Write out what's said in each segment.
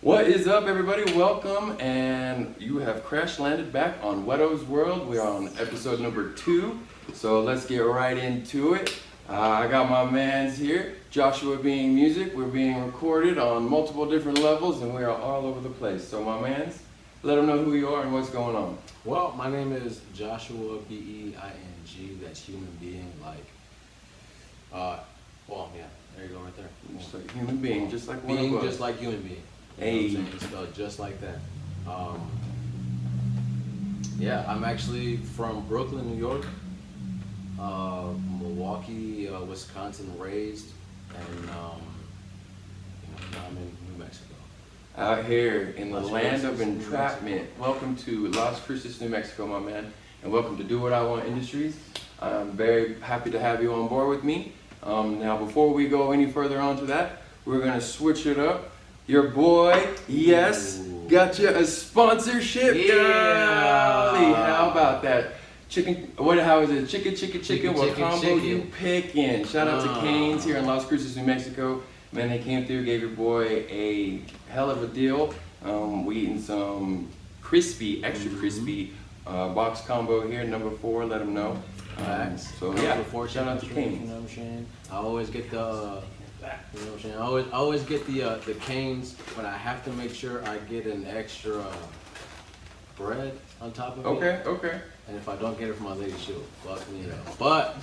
What is up, everybody? Welcome, and you have crash landed back on Whetto's World. We're on episode number 2, so let's get right into it. I got my mans here, JoshuaBeingMusic. We're being recorded on multiple different levels, and we are all over the place. So, my mans, let them know who you are and what's going on. Well, my name is Joshua Being. That's human being, like. There you go, right there. Just like a human being, just like one being, of us. just like human being. Hey. You know what I'm saying? It's spelled just like that. I'm actually from Brooklyn, New York. Milwaukee, Wisconsin raised, and now I'm in New Mexico. Out here in the Las land Cruces, of entrapment. Welcome to Las Cruces, New Mexico, my man, and welcome to DoWatiWantIndustries. I'm very happy to have you on board with me. Now, before we go any further on to that, we're gonna switch it up. Your boy, yes, got you a sponsorship. Yeah. Golly, how about that? Chicken, how is it? Chicken. What combo you picking? Shout out to Cane's here in Las Cruces, New Mexico. Man, they came through, gave your boy a hell of a deal. We eating some crispy, extra crispy box combo here, number 4. Let them know. So yeah, shout out to Cane's. You know what I'm saying? I always get the, you know what I'm saying? I always get the Cane's, but I have to make sure I get an extra bread on top of it. Okay. And if I don't get it from my lady, she'll fuck me up. But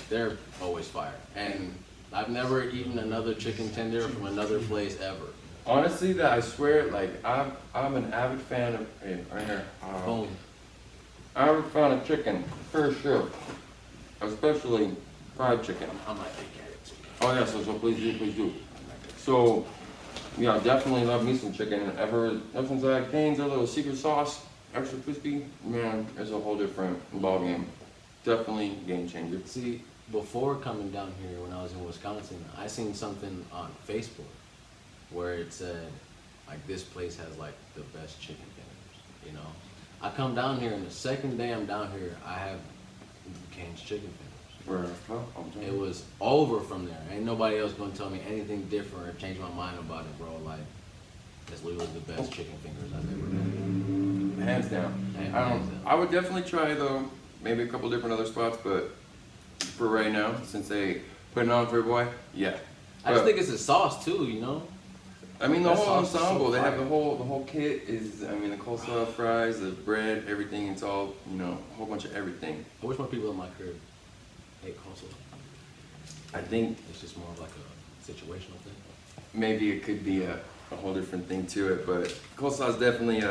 they're always fire. And I've never eaten another chicken tender from another place ever. Honestly, I swear, like I'm an avid fan of right here. Boom. Avid fan of chicken for sure, especially fried chicken. I might take it too. Oh yeah, so please do. So yeah, definitely love me some chicken. Ever since I had Cane's, their little secret sauce, extra crispy, man, it's a whole different ballgame. Definitely game changer. See, before coming down here when I was in Wisconsin, I seen something on Facebook where it said, like, this place has like the best chicken fingers, you know? I come down here and the second day I'm down here, I have Cane's chicken fingers. It was over from there. Ain't nobody else gonna tell me anything different or change my mind about it, bro. Like, it's literally the best chicken fingers I've ever had. Hands down. I would definitely try though, maybe a couple different other spots, but for right now, since they put it on for your boy, yeah. I just think it's the sauce too, you know? I mean, the That whole sauce is so ensemble, they have fire. the whole kit is, I mean, the coleslaw, fries, the bread, everything, it's all, a whole bunch of everything. I wish more people in my crib ate coleslaw. I think It's just more of like a situational thing. maybe it could be a whole different thing to it, but coleslaw is definitely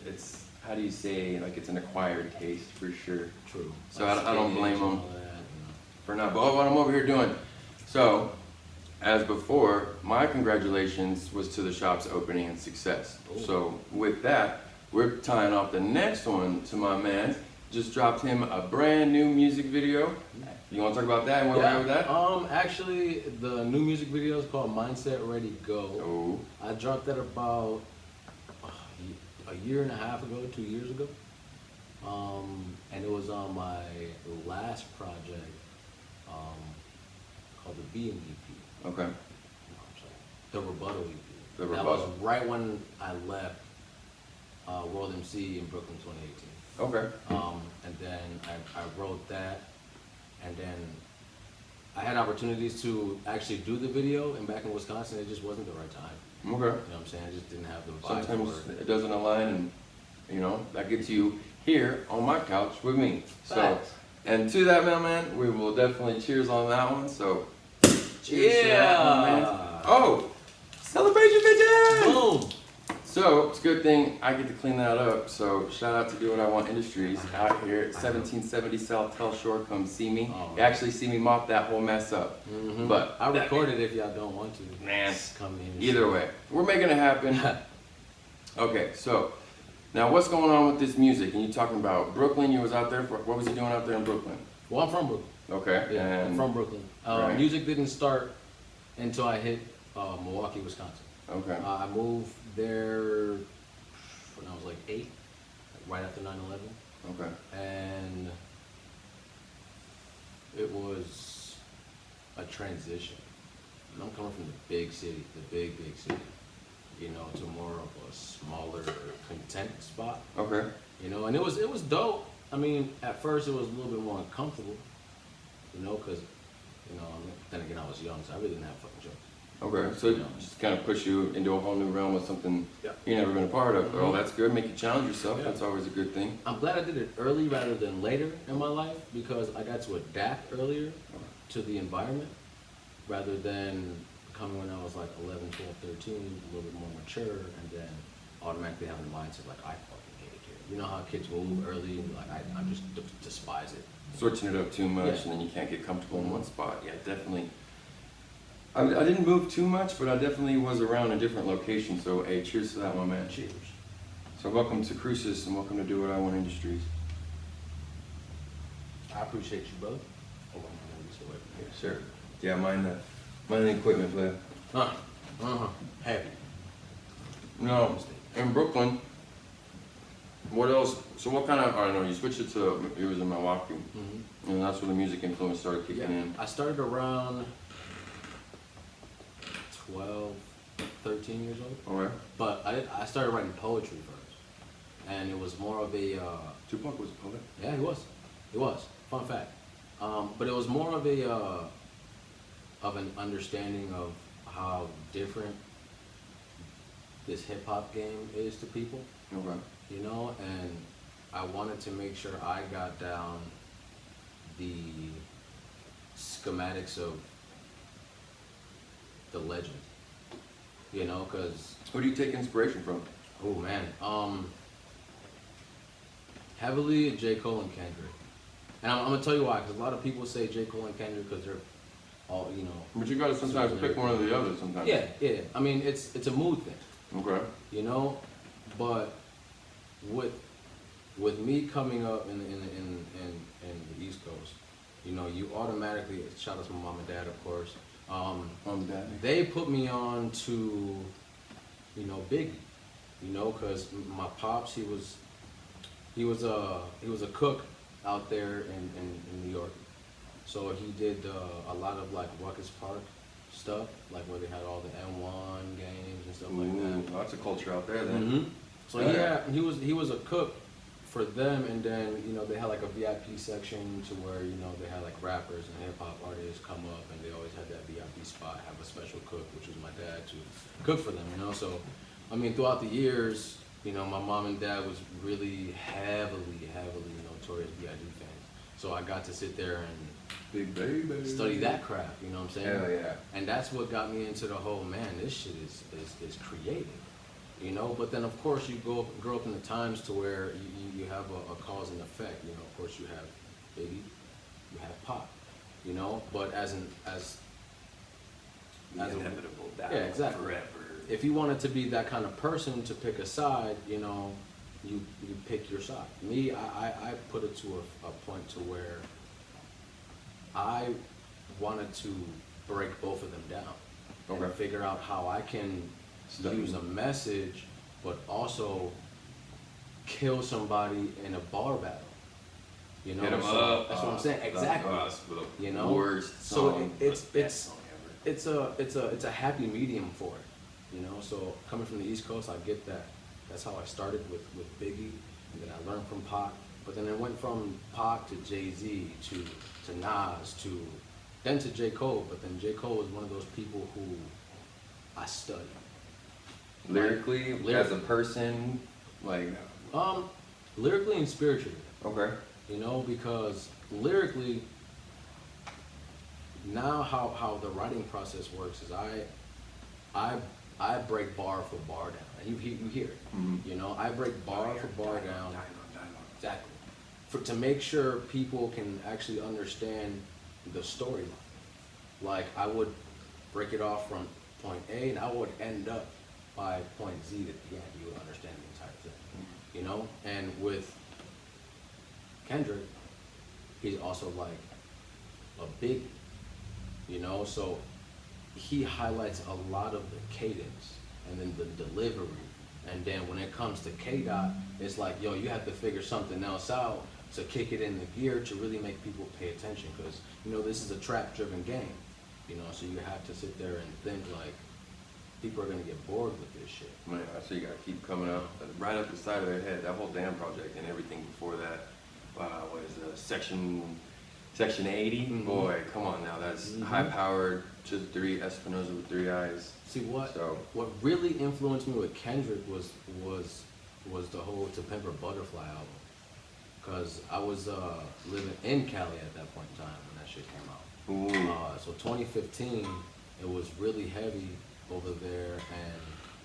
it's, how do you say, like it's an acquired taste for sure. True. So Like I don't spinach blame and them all that, you know. for not, but what I'm over here doing. So, as before, my congratulations was to the shop's opening and success. Ooh. So with that, we're tying off the next one to my man. Just dropped him a brand new music video. You want to talk about that and where we're at with that? Actually, the new music video is called Mindset Ready Go. Oh. I dropped that about a year and a half ago, 2 years ago. And it was on my last project called the Being EP. Okay. The Rebuttal EP. The That Rebuttal. was right when I left World MC in Brooklyn 2018. Okay. And then I wrote that, and then I had opportunities to actually do the video, and back in Wisconsin, it just wasn't the right time. Okay. You know what I'm saying? I just didn't have the vibe Sometimes for it. it doesn't align, and that gets you here on my couch with me. So, Facts. and to that, man, we will definitely cheers on that one. So, cheers to that, Yeah. man. Oh, celebration bitches! Boom! So it's a good thing I get to clean that up. So shout out to DoWatiWantIndustries out here at 1770 South Tell Shore. Come see me. Oh, You actually see me mop that whole mess up. Mhm. But I recorded if y'all don't want to. Man, Just come in. and either shit. way, we're making it happen. Okay, so now what's going on with this music? And you talking about Brooklyn? You was out there for what was you doing out there in Brooklyn? Well, I'm from Brooklyn. Okay, Yeah, I'm and from Brooklyn. Right. Music didn't start until I hit Milwaukee, Wisconsin. okay, I moved there when I was like 8, right after 9/11, okay, and it was a transition. and I'm coming from the big city, the big city, you know, to more of a smaller, content spot. Okay. You know, and it was dope. I mean, at first it was a little bit more uncomfortable, you know, because, you know, then again I was young, so I really didn't have fucking jokes. Okay, so it just kind of push you into a whole new realm of something you've never been a part of. Oh, that's good. Make you challenge yourself. That's always a good thing. I'm glad I did it early rather than later in my life because I got to adapt earlier to the environment rather than coming when I was like 11, 12, 13, a little bit more mature, and then automatically having the mindset like, I fucking hate it here. You know how kids move early and like, I just despise it. Switching it up too much and then you can't get comfortable in one spot. Yeah, definitely. I didn't move too much, but I definitely was around in different locations. So, hey, cheers to that, my man. Cheers. So, welcome to Crucis and welcome to DoWatiWantIndustries. I appreciate you, brother. Oh, I'm gonna get away from here. Sure. Yeah, mind the equipment, player. Happy. No, in Brooklyn. What else? So, what kind of? I don't know. You switched it to it was in Milwaukee, and that's where the music influence started kicking in. I started around 12, 13 years old. Okay. But I started writing poetry first, and it was more of a. Tupac was a poet. Yeah, he was. He was. Fun fact. But it was more of a of an understanding of how different this hip hop game is to people. Okay. You know, and I wanted to make sure I got down the schematics of the legend. You know, because Who do you take inspiration from? oh man, heavily J. Cole and Kendrick. And I'm gonna tell you why, because a lot of people say J. Cole and Kendrick because they're all, you know. But you gotta sometimes pick one or the other sometimes. Yeah, yeah. I mean, it's a mood thing. Okay. You know, but with me coming up in the East Coast, you know, you automatically, shout out to my mom and dad, of course. Mom and dad. They put me on to, you know, Biggie. You know, because my pops, he was a cook out there in New York. So he did a lot of like Ruckus Park stuff, like where they had all the N1 games and stuff like that. Lots of culture out there then. So he was a cook for them, and then, you know, they had like a VIP section to where, you know, they had like rappers and hip hop artists come up, and they always had that VIP spot, have a special cook, which was my dad, to cook for them, you know. So, I mean, throughout the years, you know, my mom and dad was really heavily notorious B.I.D. fans. So I got to sit there and Big baby. study that craft, you know what I'm saying? Hell yeah. And that's what got me into the whole, man, this shit is creative, you know? But then, of course, you grow up in the times to where you have a cause and effect, you know? Of course, you have Biggie, you have Pop, you know? But as inevitable battle. yeah, exactly. Forever. If you wanted to be that kind of person to pick a side, you know, you pick your side. Me, I put it to a point to where I wanted to break both of them down. Okay. And figure out how I can use a message, but also kill somebody in a bar battle. You know, Hit 'em so up. that's what I'm saying. Exactly. You know, Worst so song, it's a happy medium for it. You know, so coming from the East Coast, I get that. That's how I started with Biggie, and then I learned from Pac. But then it went from Pac to Jay-Z to Nas then to J. Cole. But then J. Cole was one of those people who I studied. Lyrically, as a person, like. Lyrically and spiritually. Okay. You know, because lyrically, now how the writing process works is I break bar for bar down, and you hear it. Mm-hmm. You know, I break bar for bar down. Exactly. To make sure people can actually understand the storyline. Like, I would break it off from point A, and I would end up by point Z at the end. You would understand the entire thing. You know? And with Kendrick, he's also like a big, you know? So he highlights a lot of the cadence and then the delivery. And then when it comes to K-Dot, it's like, yo, you have to figure something else out to kick it in the gear to really make people pay attention. Because, you know, this is a trap-driven game. You know, so you have to sit there and think like, people are gonna get bored with this shit. Man, so you gotta keep coming up right up the side of their head. That whole damn project and everything before that was section 80. Mm-hmm. Boy, come on now, that's high powered, just three Espinosa with three eyes. See what really influenced me with Kendrick was the whole To Pimp a Butterfly album. Cause I was living in Cali at that point in time when that shit came out. So 2015, it was really heavy over there, and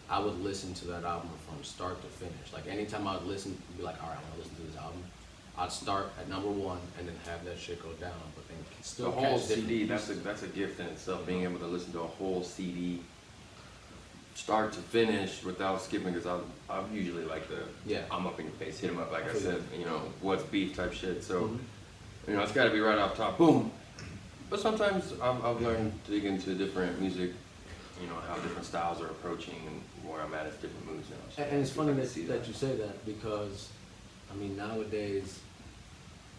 I would listen to that album from start to finish. Like anytime I would listen, be like, all right, I want to listen to this album. I'd start at number 1 and then have that shit go down, but then still the whole CD. That's a gift in itself. Being able to listen to a whole CD, start to finish without skipping. Because I'm usually like I'm up in your face, hit 'em up. Like I said, you know, what's beef type shit. So you know, it's got to be right off top, boom. But sometimes I've learned to dig into different music. You know, how different styles are approaching and where I'm at different moods now. So and it's funny that you say that, because, I mean, nowadays,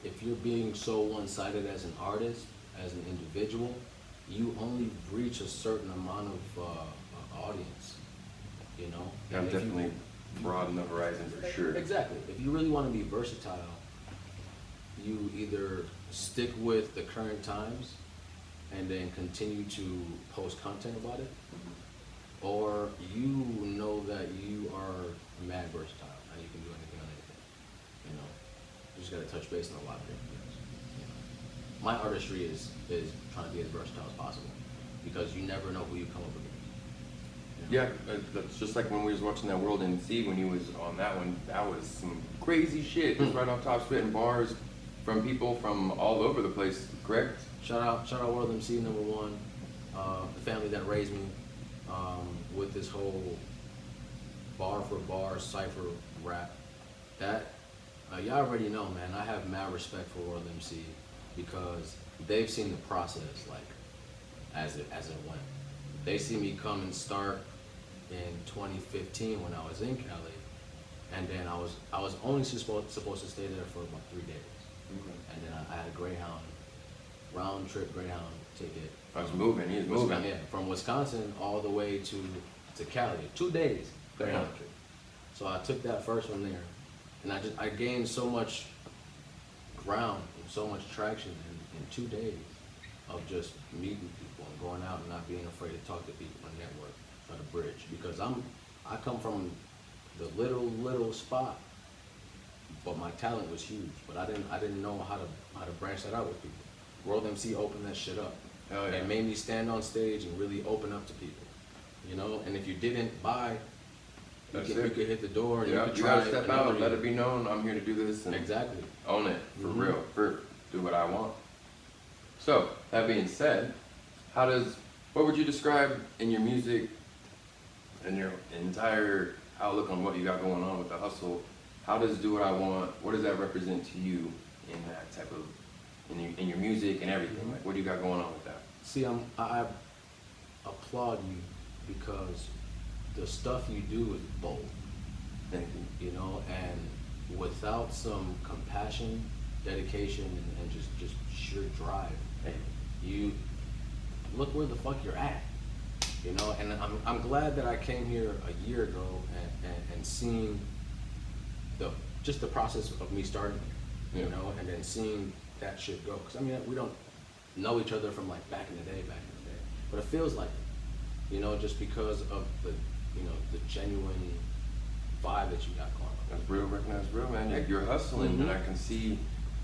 if you're being so one-sided as an artist, as an individual, you only reach a certain amount of audience, you know? Yeah, I'm definitely broaden the horizon for sure. Exactly. If you really want to be versatile, you either stick with the current times and then continue to post content about it, or you know that you are mad versatile and you can do anything on anything. You know, you just gotta touch base on a lot of different things. You know? My artistry is trying to be as versatile as possible, because you never know who you come up against. You know? Yeah, that's just like when we was watching that World MC when he was on that one. That was some crazy shit. Just right off top, spitting bars from people from all over the place. Correct? Shout out World MC #1, the family that raised me, with this whole bar for bar cipher rap. That y'all already know, man. I have mad respect for World MC, because they've seen the process, like as it went. They see me come and start in 2015 when I was in Cali, and then I was only supposed to stay there for about 3 days, and then I had a Greyhound. Round trip Greyhound ticket. I was moving. He was moving. Yeah, from Wisconsin all the way to Cali. 2 days Greyhound trip. So I took that first one there, and I gained so much ground and so much traction in 2 days of just meeting people and going out and not being afraid to talk to people and network, try to bridge. Because I come from the little spot, but my talent was huge. But I didn't know how to branch that out with people. World MC opened that shit up. Hell yeah. And made me stand on stage and really open up to people, you know. And if you didn't buy, you could hit the door and you could try. You gotta step out and let it be known I'm here to do this and exactly own it for real, for do what I want. So that being said, what would you describe in your music and your entire outlook on what you got going on with the hustle? How does Do What I Want? What does that represent to you in that type of in your music and everything? Like, what do you got going on with that? See, I applaud you, because the stuff you do is bold. Thank you. You know, and without some compassion, dedication, and just sheer drive, you look where the fuck you're at. You know, and I'm glad that I came here a year ago and seen just the process of me starting, you know, and then seeing that shit go. Because I mean, we don't know each other from like back in the day, but it feels like it, you know, just because of the genuine vibe that you got going on. That's real, recognize real, man. Like, you're hustling, and I can see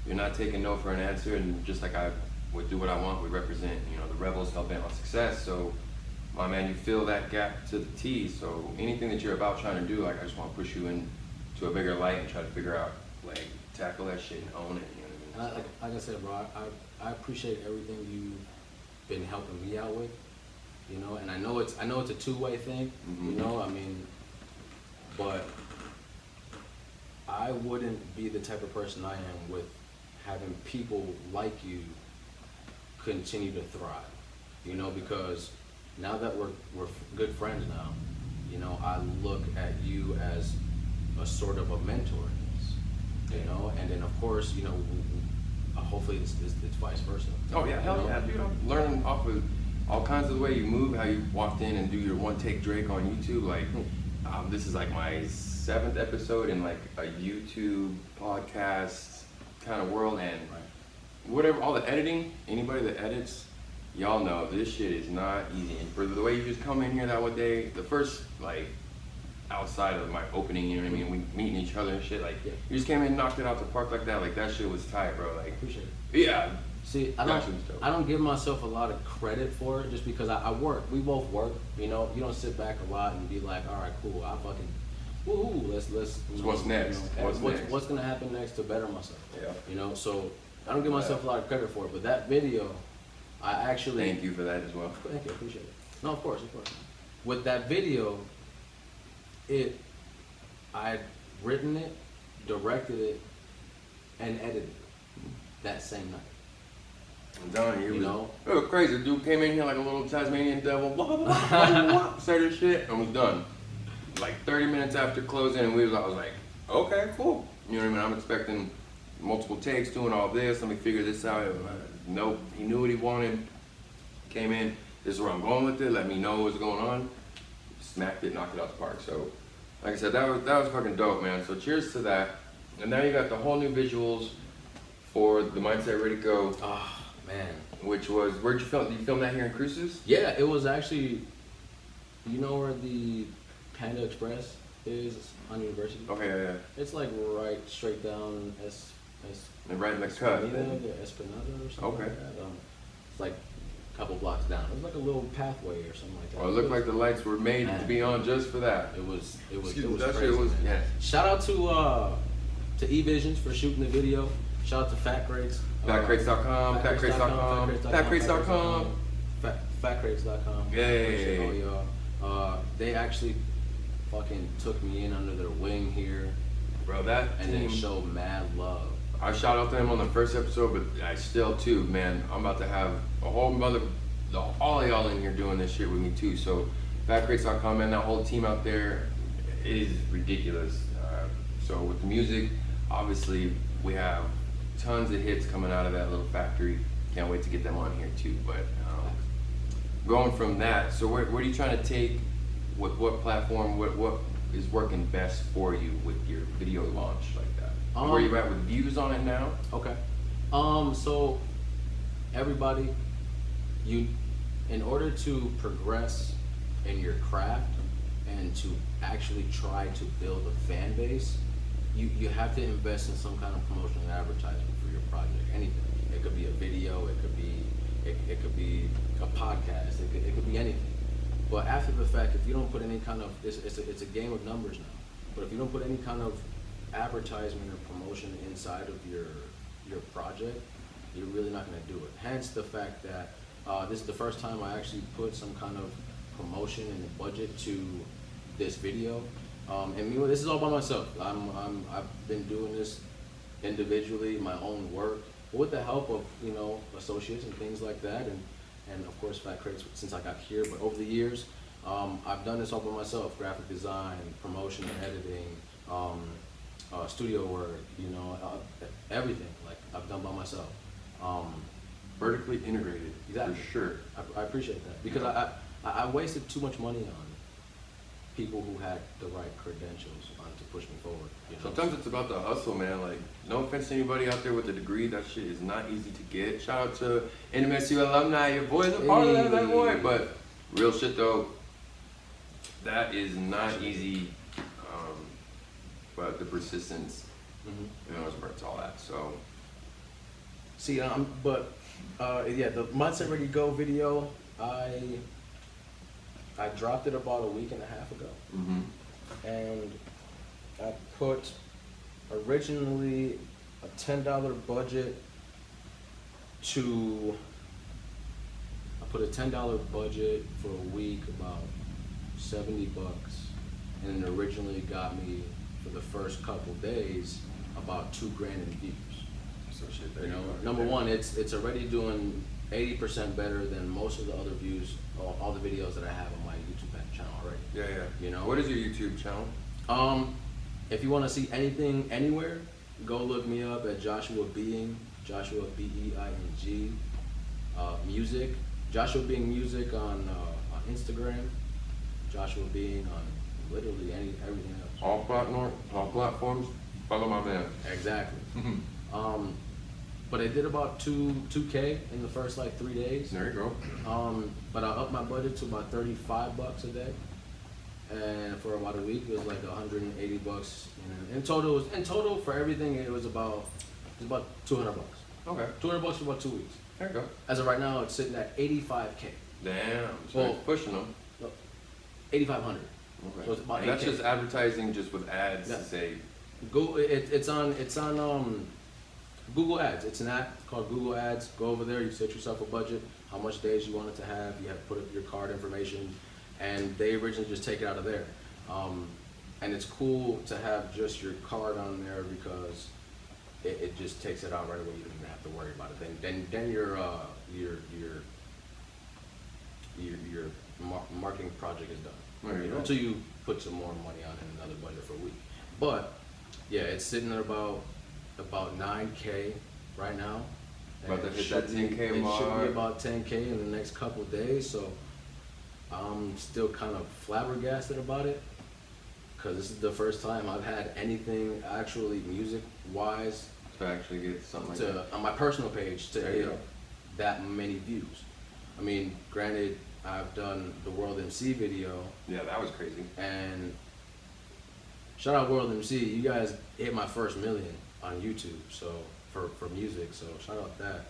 you're not taking no for an answer. And just like I would Do What I Want, we represent, you know, the rebels hell bent on success. So, my man, you fill that gap to the T. So anything that you're about trying to do, like, I just want to push you into a bigger light and try to figure out, like, tackle that shit and own it. You know what I mean? And like I said, bro, I appreciate everything you've been helping me out with, you know, and I know it's a two-way thing, you know, I mean, but I wouldn't be the type of person I am with having people like you continue to thrive, you know, because now that we're good friends now, you know, I look at you as a sort of a mentor in this, you know, and then of course, you know, hopefully it's vice versa. Oh yeah, hell yeah, dude. I'm learning off of all kinds of the way you move, how you walked in and do your one take Drake on YouTube. Like, this is like my 7th episode in like a YouTube podcast kind of world, and whatever, all the editing, anybody that edits, y'all know this shit is not easy. And for the way you just come in here that one day, the first like outside of my opening, you know what I mean, we meeting each other and shit, like you just came in and knocked it out the park like that, like that shit was tight, bro. Like, appreciate it. Yeah. See, I don't give myself a lot of credit for it just because I work. We both work, you know. You don't sit back a lot and be like, all right, cool, I fucking, woohoo, let's. So what's next? You know, what's gonna happen next to better myself? Yeah. You know, so I don't give myself a lot of credit for it, but that video, I actually. Thank you for that as well. Thank you, I appreciate it. No, of course. With that video, I'd written it, directed it, and edited it that same night. I'm telling you, it was crazy. Dude came in here like a little Tasmanian devil, blah, blah, blah, blah, blah, started shit, and was done. Like 30 minutes after closing, and I was like, okay, cool. You know what I mean? I'm expecting multiple takes, doing all this. Let me figure this out. Nope, he knew what he wanted. Came in, this is where I'm going with it. Let me know what's going on. Smacked it, knocked it out the park. So, like I said, that was fucking dope, man. So cheers to that. And now you got the whole new visuals for the Mindset Ready to Go. Oh, man. Which was, where'd you film? Did you film that here in Cruces? Yeah, it was actually, you know where the Panda Express is on University? Okay, yeah. It's like right straight down Right in the cut. Esplanada or something. Okay. Like that. It's like a couple blocks down. It was like a little pathway or something like that. Oh, it looked like the lights were made to be on just for that. It was That crazy, shit was, yeah. Shout out to eVisions for shooting the video. Shout out to Fat Crates. Fatcrates.com, Fatcrates.com. Fatcrates.com. Yay. Y'all. They actually fucking took me in under their wing here. Bro, that and team, then showed mad love. I shout out to them on the first episode, but I still too, man, I'm about to have a whole all of y'all in here doing this shit with me too. So Fatcrates.com, man, that whole team out there is ridiculous. So with the music, obviously we have tons of hits coming out of that little factory. Can't wait to get them on here too. But going from that, so where are you trying to take, what platform, what is working best for you with your video launch like that? Where you at with views on it now? Okay. So everybody, in order to progress in your craft and to actually try to build a fan base, you have to invest in some kind of promotion and advertisement for your project. Anything. It could be a video. It could be a podcast. It could be anything. But after the fact, if you don't put any kind of, it's a game of numbers now. But if you don't put any kind of advertisement or promotion inside of your project, you're really not going to do it. Hence the fact that this is the first time I actually put some kind of promotion and budget to this video. And you know, this is all by myself. I've been doing this individually, my own work, with the help of associates and things like that, and of course Fat Crates since I got here. But over the years, I've done this all by myself: graphic design, promotion, editing, studio work. Everything like I've done by myself. Vertically integrated, exactly. For sure. I appreciate that because I wasted too much money on people who had the right credentials to push me forward. Sometimes it's about the hustle, man. Like, no offense to anybody out there with a degree, that shit is not easy to get. Shout out to NMSU alumni, your boys are part of that boy. But real shit though, that is not easy. But the persistence, it's all that. So, see, the Mindset Ready to Go video, I dropped it about a week and a half ago. And I put originally a $10 budget for a week, about $70, and it originally got me for the first couple days about $2,000 in views. So shit, number one, it's already doing 80% better than most of the other views, all the videos that I have on my YouTube channel already. Yeah. What is your YouTube channel? If you want to see anything anywhere, go look me up at Joshua Being, Joshua Being, music. JoshuaBeingMusic on Instagram. Joshua Being on literally everything else. All platforms. Follow my man. Exactly. But I did about 2K in the first like 3 days. There you go. But I upped my budget to about $35 a day, and for about a week it was like $180. In total for everything it was about $200. Okay. $200 for about 2 weeks. There you go. As of right now, it's sitting at $85K. Damn. So Well, it's pushing them. 8,500. Okay. So it's about And that's 8K. just advertising, just with ads Yeah. to say. Go. It's on Google Ads. It's an app called Google Ads. Go over there. You set yourself a budget, how much days you want it to have. You have to put up your card information, and they originally just take it out of there. And it's cool to have just your card on there because it just takes it out right away. You don't even have to worry about it. Then your marketing project is done. There you go. Until you put some more money on in another budget for a week. But yeah, it's sitting at about 9K right now. About to And hit that 10K It should mark. be about 10K in the next couple of days. So I'm still kind of flabbergasted about it because this is the first time I've had anything actually music-wise To actually get something like that. on my personal page to There you hit go. that many views. I mean, granted, I've done the World MC video, Yeah, that was crazy. and shout out World MC, you guys hit my first million on YouTube, so for music, so shout out that.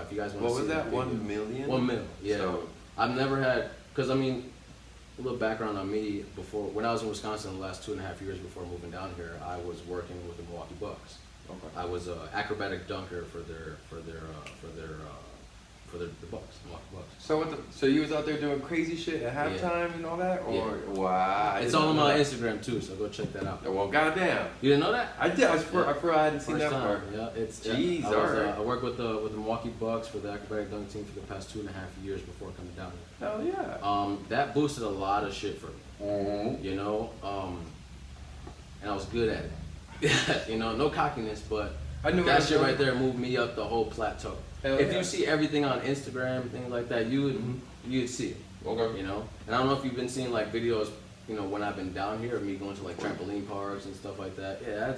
If you guys want to What see was that? video. 1 million? 1 mil, yeah. So, I've never had, because I mean, a little background on me, before, when I was in Wisconsin the last 2.5 years before moving down here, I was working with the Milwaukee Bucks. okay. I was an acrobatic dunker for the Bucks, Milwaukee Bucks. So you was out there doing crazy shit at halftime and all that? Or Yeah. wow. I It's didn't all on know my that. Instagram too, so go check that out. Well, goddamn. You didn't know that? I did. I forgot I hadn't seen First that time, part. yeah. Jeez, I alright. I worked with the Milwaukee Bucks for the acrobatic dunk team for the past 2.5 years before coming down here. Hell yeah. That boosted a lot of shit for me, Mm-hmm. you know, and I was good at it. You know, no cockiness, but I knew that what shit I was right there moved me up the whole plateau. Hell If yeah. you see everything on Instagram, things like that, you'd see it. Okay. You know, and I don't know if you've been seeing like videos, you know, when I've been down here, of me going to like trampoline parks and stuff like that. Yeah,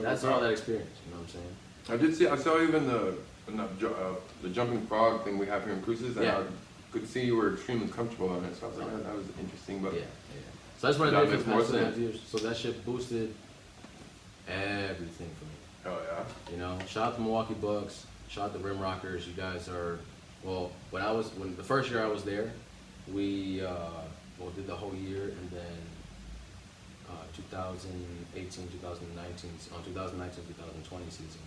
that's all that experience. You know what I'm saying? I saw even the jumping frog thing we have here in Cruises, and Yeah. I could see you were extremely comfortable on it. So I was like, oh, that was interesting. But Yeah. So that's what I That did for makes the more past 2.5 sense. years. So that shit boosted everything for me. hell yeah. You know, shout out to Milwaukee Bucks, shout out to Rim Rockers. You guys are, well, when the first year I was there, we did the whole year, and then 2018, 2019, 2019, 2020 season.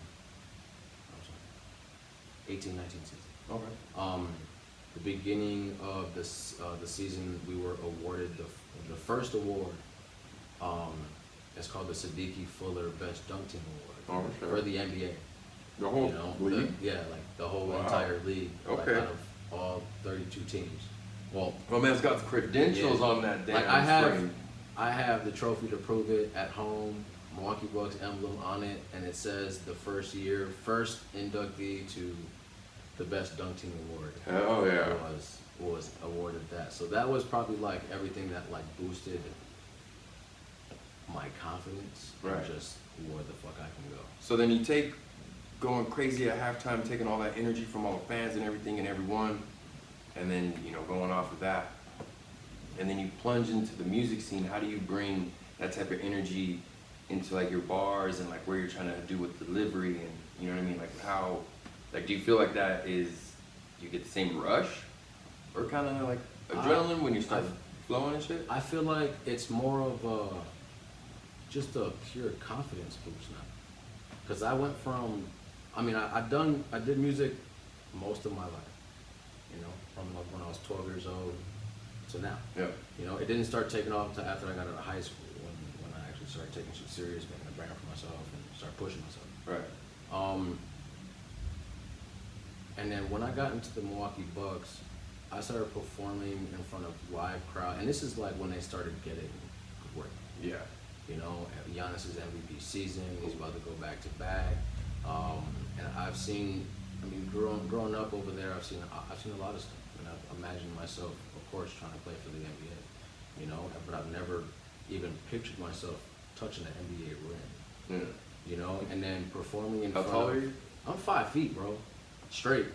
I'm sorry, 18, 19 season. Okay. The beginning of this the season, we were awarded the first award. It's called the Siddiqui Fuller Best Dunk Team Award Oh, sure. for the NBA. The whole You know, league? like the whole Wow. entire league, like Okay. out of all 32 teams. Well, Well, man's got the credentials Yeah. on that damn like screen. I have the trophy to prove it at home. Milwaukee Bucks emblem on it, and it says the first inductee to the Best Dunk Team Award. Hell yeah. Was awarded that. So that was probably like everything that like boosted my confidence, Right. and just where the fuck I can go. So then you take going crazy at halftime, taking all that energy from all the fans and everything and everyone, and then, you know, going off of that. And then you plunge into the music scene. How do you bring that type of energy into like your bars and like where you're trying to do with delivery and, you know what I mean? Like how, like do you feel like that is, you get the same rush or kind of like adrenaline when you start flowing and shit? I feel like it's more of just a pure confidence boost now. Cause I went from, I mean, I did music most of my life, you know, from like when I was 12 years old to now. Yeah. You know, it didn't start taking off until after I got out of high school, when I actually started taking shit serious, making a brand for myself, and start pushing myself. Right. And then when I got into the Milwaukee Bucks, I started performing in front of live crowd, and this is like when they started getting work. Yeah. You know, Giannis's MVP season, he's about to go back to back, and I've seen I mean, growing up over there, I've seen a lot of stuff, and I've imagined myself, of course, trying to play for the NBA, you know, but I've never even pictured myself touching the NBA rim, you know, and then performing in front of. How tall are you? I'm 5 feet, bro, straight.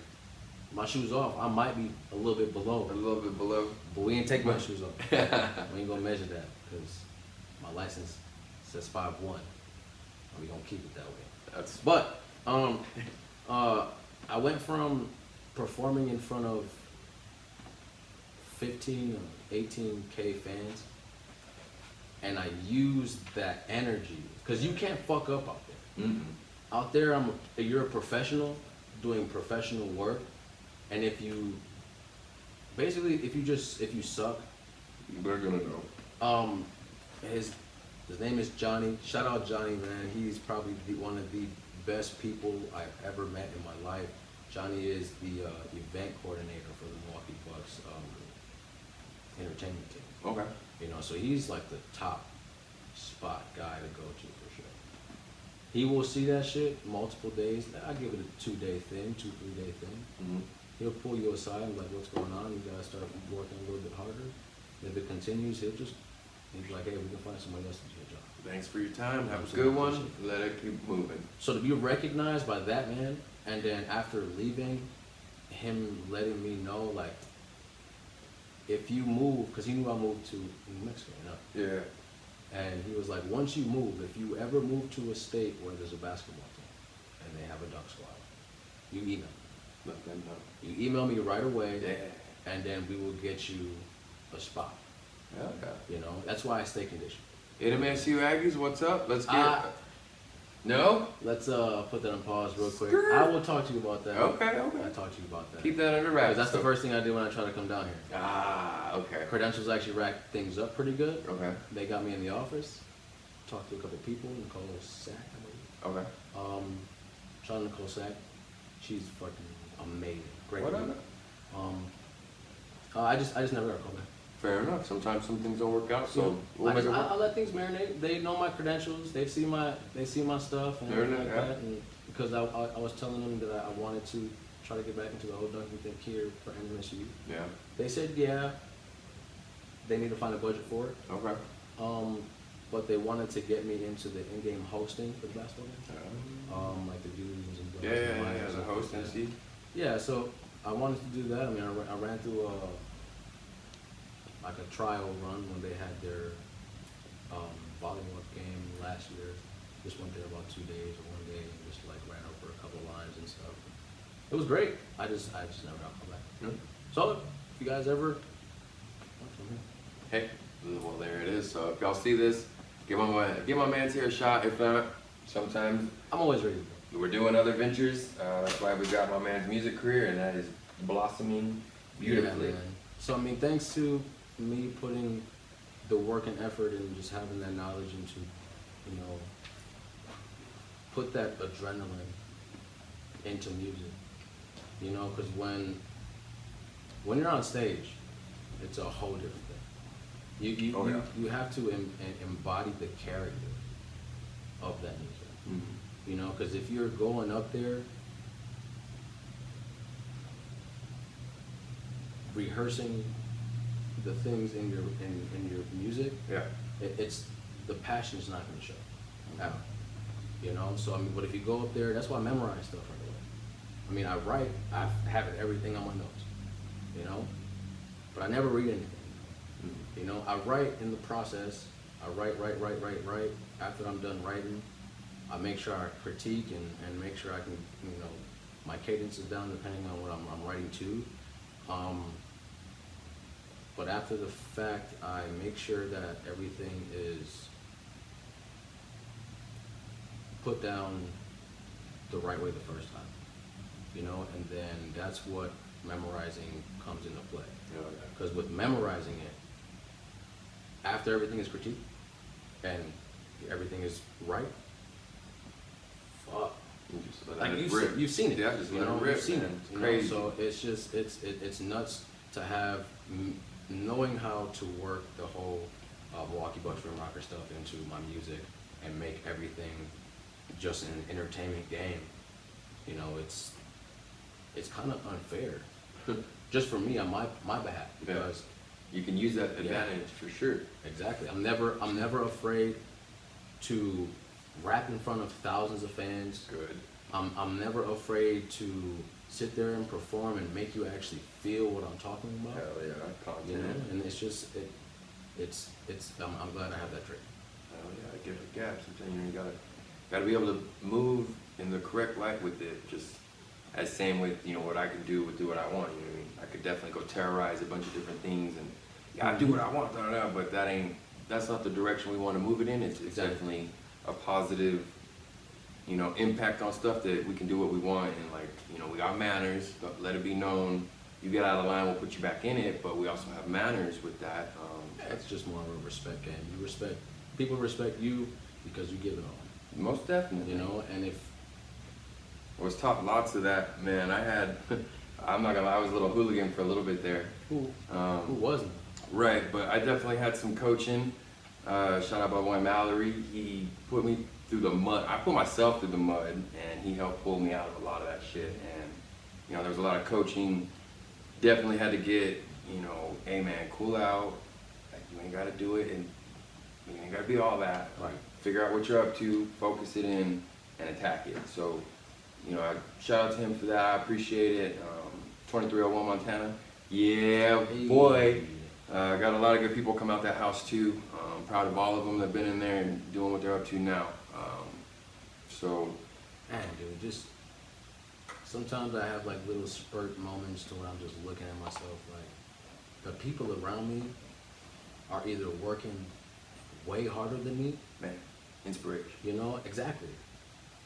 My shoes off, I might be a little bit below. A little bit below. But we ain't take my shoes off. We ain't gonna measure that, because my license says 5'1", and we gonna keep it that way. But I went from performing in front of 15 or 18K fans, and I used that energy, because you can't fuck up out there. Out there, you're a professional doing professional work, and if you suck, they're gonna know. His name is Johnny. Shout out Johnny, man. He's probably one of the best people I've ever met in my life. Johnny is the event coordinator for the Milwaukee Bucks entertainment team. Okay. You know, so he's like the top spot guy to go to for sure. He will see that shit multiple days. I give it a 2-day thing, 2-3 day thing. He'll pull you aside and be like, what's going on? You gotta start working a little bit harder. If it continues, he's like, hey, we can find somebody else to do your job. Thanks for your time. Have a good one. Let it keep moving. So to be recognized by that man, and then after leaving, him letting me know, like, if you move, because he knew I moved to New Mexico, you know? Yeah. And he was like, once you move, if you ever move to a state where there's a basketball team and they have a dunk squad, you email me. Let them know. You email me right away, Yeah. and then we will get you a spot. Okay. You know, that's why I stay conditioned. NMSU Aggies, what's up? Let's get No? Let's put that on pause real quick. Skirt. I will talk to you about that. Okay. I'll talk to you about that. Keep that under wraps. That's the first thing I do when I try to come down here. Okay. Credentials actually racked things up pretty good. Okay. They got me in the office, talked to a couple people, Nicole Sack, I believe. Okay. Shout out Nicole Sack. She's fucking amazing. Great. What up? I just never got a call back. Fair enough. Sometimes some things don't work out, so we'll make it work. I let things marinate. They know my credentials. They see my stuff and everything like that. And because I was telling them that I wanted to try to get back into the whole dunking thing here for NMSU. Yeah. They said yeah. They need to find a budget for it. Okay. But they wanted to get me into the in-game hosting for the basketball game. Like the dudes and yeah, the host and see. Yeah, so I wanted to do that. I mean, I ran through like a trial run when they had their volleyball game last year. Just went there about 2 days or 1 day and just like ran over a couple of lines and stuff. It was great. I just never got called back. So if you guys ever, hey, well there it is. So if y'all see this, give my man's here a shot. If not, sometimes I'm always ready. We're doing other ventures. That's why we got my man's music career, and that is blossoming beautifully. Yeah, so I mean, thanks to me putting the work and effort and just having that knowledge and to, you know, put that adrenaline into music, you know, because when you're on stage, it's a whole different thing. You have to embody the character of that music, you know, because if you're going up there rehearsing the things in your music, it's the passion is not going to show at all, you know. So I mean, but if you go up there, that's why I memorize stuff right away. I mean, I write, I have everything on my notes, you know, but I never read anything. You know, I write in the process. I write. After I'm done writing, I make sure I critique and make sure I can, you know, my cadence is down depending on what I'm writing to. But after the fact, I make sure that everything is put down the right way the first time, you know, and then that's what memorizing comes into play. Because with memorizing it, after everything is critiqued and everything is right, fuck. Like you've seen it, yeah, just you let know, it rip, you've seen man. it. It's crazy. So it's just it's nuts to have knowing how to work the whole Milwaukee Bucks Rim Rocker stuff into my music and make everything just an entertainment game. You know, it's it's kind of unfair, just for me on my behalf, because you can use that advantage for sure. Exactly. I'm never afraid to rap in front of thousands of fans. Good. I'm never afraid to sit there and perform and make you actually feel what I'm talking about. Hell yeah, content. You know, and it's just I'm glad I have that trait. Hell yeah, I give it gaps. I'm telling you, you gotta be able to move in the correct light with it. Just as same with, you know, what I can do with Do What I Want. You know what I mean? I could definitely go terrorize a bunch of different things and I do what I want, but that's not the direction we want to move it in. It's definitely a positive, you know, impact on stuff that we can do what we want, and like, you know, we got manners, let it be known. You get out of line, we'll put you back in it, but we also have manners with that. It's just more of a respect game. People respect you because you give it all. Most definitely. You know, and if I was taught lots of that, man. I'm not gonna lie, I was a little hooligan for a little bit there. Who wasn't? Right, but I definitely had some coaching. Shout out my boy Mallory. He put me through the mud. I put myself through the mud, and he helped pull me out of a lot of that shit. And you know, there was a lot of coaching. Definitely had to get, you know, hey man, cool out. Like, you ain't gotta do it, and you ain't gotta be all that. Right. Figure out what you're up to, focus it in, and attack it. So, you know, I shout out to him for that. I appreciate it. 2301 Montana. Yeah, boy. Got a lot of good people come out that house too. Proud of all of them that have been in there and doing what they're up to now. Man, dude, just sometimes I have like little spurt moments to when I'm just looking at myself like the people around me are either working way harder than me. Man, inspiration. You know, exactly.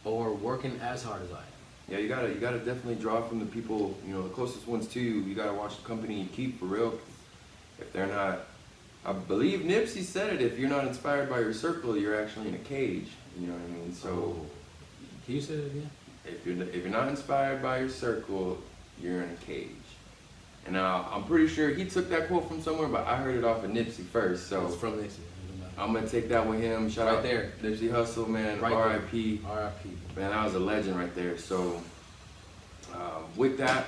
Or working as hard as I am. Yeah, you gotta definitely draw from the people, you know, the closest ones to you. You gotta watch the company you keep for real. 'Cause if they're not, I believe Nipsey said it, if you're not inspired by your circle, you're actually in a cage. You know what I mean? So, can you say that again? If you're not inspired by your circle, you're in a cage. And I'm pretty sure he took that quote from somewhere, but I heard it off of Nipsey first. So it's from Nipsey. I'm gonna take that with him. Shout out there, Nipsey Hussle, man. Right R.I.P. R.I.P. Man, that was a legend right there. So with that,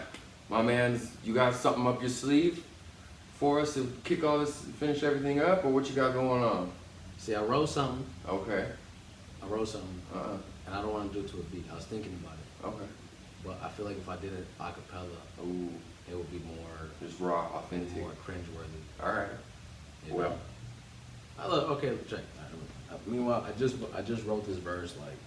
my man's, you got something up your sleeve for us to kick all this, finish everything up, or what you got going on? See, I wrote something. Okay. And I don't want to do it to a beat. I was thinking about it. Okay. But I feel like if I did it a cappella, it would be more just raw, authentic, more cringeworthy. All right. You know? Okay, check. Meanwhile, I just wrote this verse like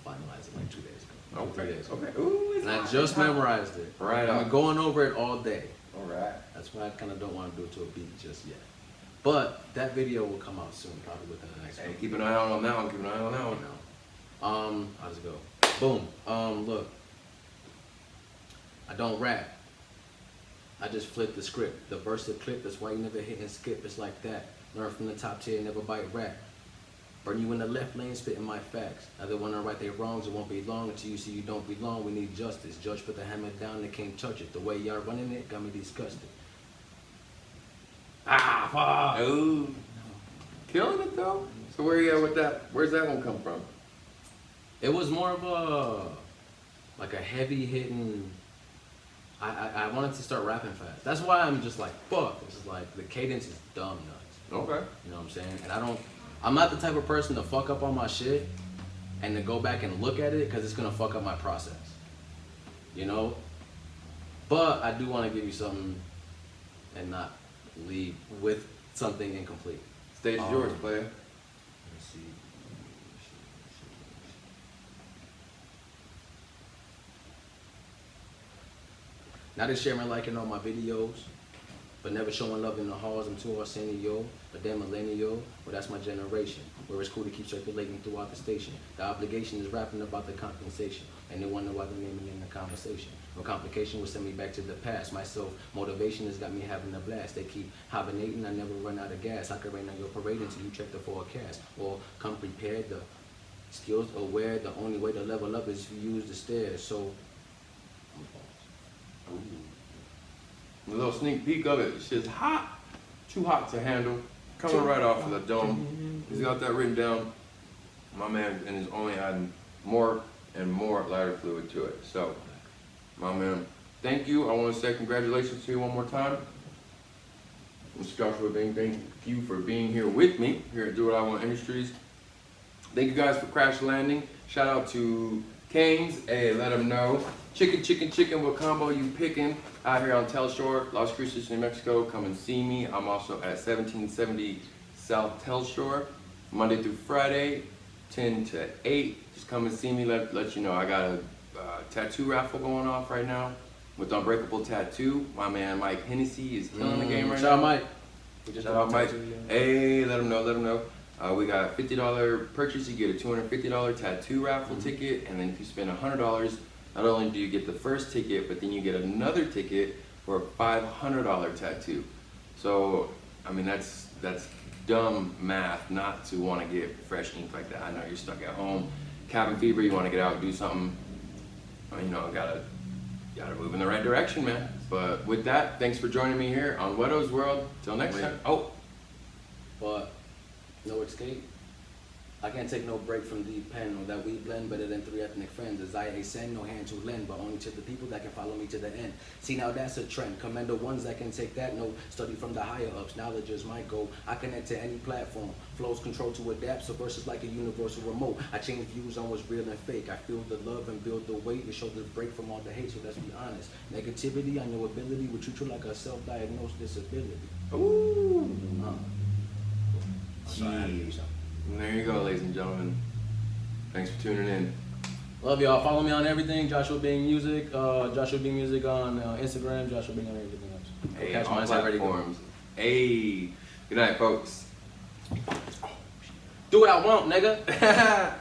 finalized it like 2 days ago. Okay. 3 days ago. Okay. Ooh, and I just memorized it. Right. I'm going over it all day. All right. That's why I kind of don't want to do it to a beat just yet. But that video will come out soon, probably within the next month. Keep an eye out on that one. Keep an eye on that one. How does it go? Boom. Look. I don't rap. I just flip the script. The verse, the clip, that's why you never hit and skip. It's like that. Learn from the top tier, never bite rap. Burn you in the left lane, spitting my facts. Either want to right their wrongs, it won't be long until you see you don't belong. We need justice. Judge put the hammer down, they can't touch it. The way y'all running it got me disgusted. Fuck. Ooh. Killing it though. So where you at with that? Where's that one come from? It was more of a heavy hitting. I wanted to start rapping fast. That's why I'm just like, fuck. This is like, the cadence is dumb nuts. Okay. You know what I'm saying? And I'm not the type of person to fuck up on my shit and to go back and look at it because it's gonna fuck up my process. You know? But I do want to give you something and not leave with something incomplete. Stage is yours, player. Let's see. Now they share my liking all my videos, but never showing love in the halls. I'm too Arsenio, but they're millennial. Well, that's my generation. Where it's cool to keep circulating throughout the station. The obligation is rapping about the compensation, and they wonder why they're naming in the conversation. No complication will send me back to the past. My self-motivation has got me having a blast. They keep hibernating, I never run out of gas. I can rain on your parade until you check the forecast. Or come prepared, the skills aware, the only way to level up is if you use the stairs. So, A little sneak peek of it. Shit's hot. Too hot to handle. Coming right off of the dome. He's got that written down. My man and is only adding more and more lighter fluid to it. So, my man, thank you. I want to say congratulations to you one more time. Mr. Joshua Bing, thank you for being here with me here at DoWatiWant Thank you guys for crash landing. Shout out to Canes. Hey, let them know. Chicken, what combo you picking out here on Tell Shore, Las Cruces, New Mexico? Come and see me. I'm also at 1770 South Tell Shore, Monday through Friday, 10 to 8. Just come and see me. Let you know I got a tattoo raffle going off right now with Unbreakable Tattoo. My man Mike Hennessy is killing the game right now. Shout out Mike. Shout out Mike. Hey, let him know. We got $50 purchase, you get a $250 tattoo raffle ticket, and then if you spend $100, not only do you get the first ticket, but then you get another ticket for a $500 tattoo. So, I mean, that's dumb math not to want to get fresh ink like that. I know you're stuck at home, cabin fever, you want to get out and do something. You know, gotta move in the right direction, man. But with that, thanks for joining me here on Whetto's World. Till next time. Oh, but no escape. I can't take no break from the pen or that we blend better than 3 ethnic friends. As I ascend, no hand to lend, but only to the people that can follow me to the end. See, now that's a trend. Commend the ones that can take that note. Study from the higher ups. Knowledge is my goal. I connect to any platform. Flows control to adapt. So verses like a universal remote. I change views on what's real and fake. I feel the love and build the weight to show the break from all the hate. So let's be honest. Negativity on your ability will treat you like a self-diagnosed disability. ooh. Jeez. And there you go, ladies and gentlemen. Thanks for tuning in. Love y'all. Follow me on everything. JoshuaBeingMusic. JoshuaBeingMusic on Instagram. Joshua Being on everything else. Hey, Catch all my side ready to go. platforms. Hey, good night, folks. Do what I want, nigga.